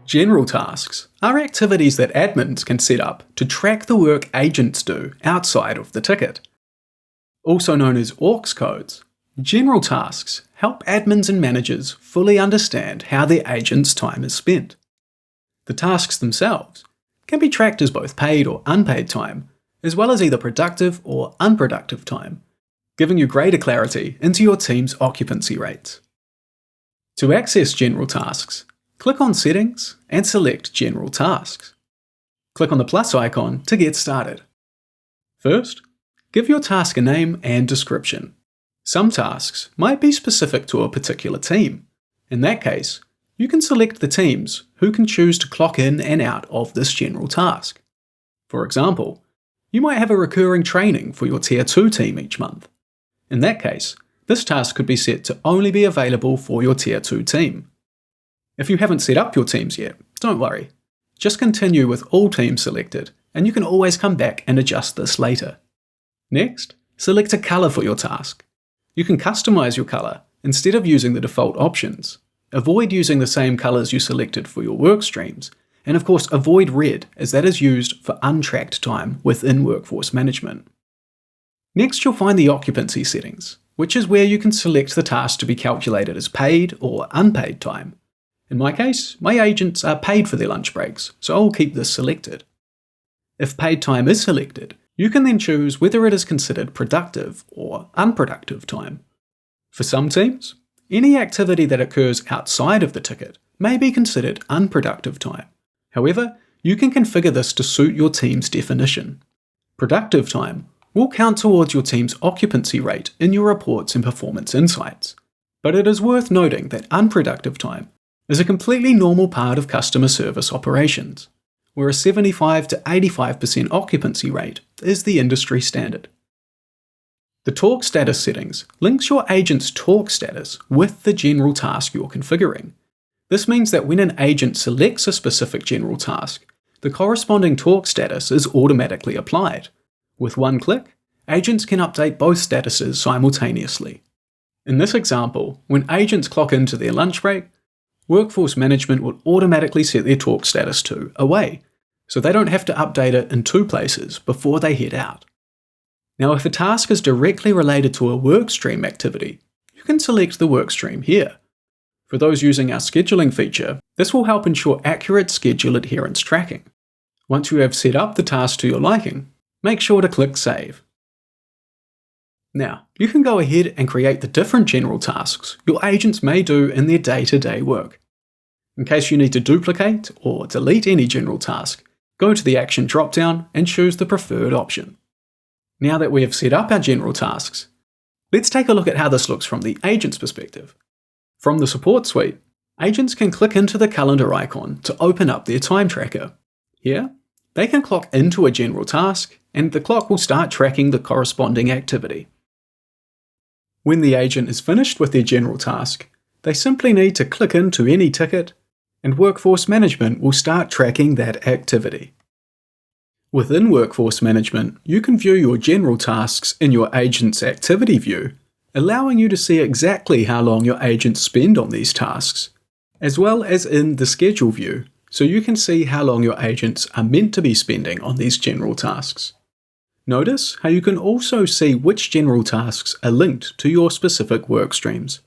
General tasks are activities that admins can set up to track the work agents do outside of the ticket. Also known as aux codes, general tasks help admins and managers fully understand how their agents' time is spent. The tasks themselves can be tracked as both paid or unpaid time, as well as either productive or unproductive time, giving you greater clarity into your team's occupancy rates. To access general tasks, click on Settings and select General Tasks. Click on the plus icon to get started. First, give your task a name and description. Some tasks might be specific to a particular team. In that case, you can select the teams who can choose to clock in and out of this general task. For example, you might have a recurring training for your Tier 2 team each month. In that case, this task could be set to only be available for your Tier 2 team. If you haven't set up your teams yet, don't worry. Just continue with all teams selected, and you can always come back and adjust this later. Next, select a colour for your task. You can customize your colour instead of using the default options. Avoid using the same colours you selected for your work streams, and of course avoid red as that is used for untracked time within workforce management. Next, you'll find the occupancy settings, which is where you can select the task to be calculated as paid or unpaid time. In my case, my agents are paid for their lunch breaks, so I'll keep this selected. If paid time is selected, you can then choose whether it is considered productive or unproductive time. For some teams, any activity that occurs outside of the ticket may be considered unproductive time. However, you can configure this to suit your team's definition. Productive time will count towards your team's occupancy rate in your reports and performance insights. But it is worth noting that unproductive time is a completely normal part of customer service operations, where a 75 to 85% occupancy rate is the industry standard. The talk status settings links your agent's talk status with the general task you're configuring. This means that when an agent selects a specific general task, the corresponding talk status is automatically applied. With one click, agents can update both statuses simultaneously. In this example, when agents clock into their lunch break, Workforce Management will automatically set their talk status to away, so they don't have to update it in two places before they head out. Now, if a task is directly related to a workstream activity, you can select the workstream here. For those using our scheduling feature, this will help ensure accurate schedule adherence tracking. Once you have set up the task to your liking, make sure to click Save. Now, you can go ahead and create the different general tasks your agents may do in their day-to-day work. In case you need to duplicate or delete any general task, go to the Action drop-down and choose the preferred option. Now that we have set up our general tasks, let's take a look at how this looks from the agent's perspective. From the support suite, agents can click into the calendar icon to open up their time tracker. Here, they can clock into a general task, and the clock will start tracking the corresponding activity. When the agent is finished with their general task, they simply need to click into any ticket, and Workforce Management will start tracking that activity. Within Workforce Management, you can view your general tasks in your agent's activity view, allowing you to see exactly how long your agents spend on these tasks, as well as in the schedule view, so you can see how long your agents are meant to be spending on these general tasks. Notice how you can also see which general tasks are linked to your specific work streams.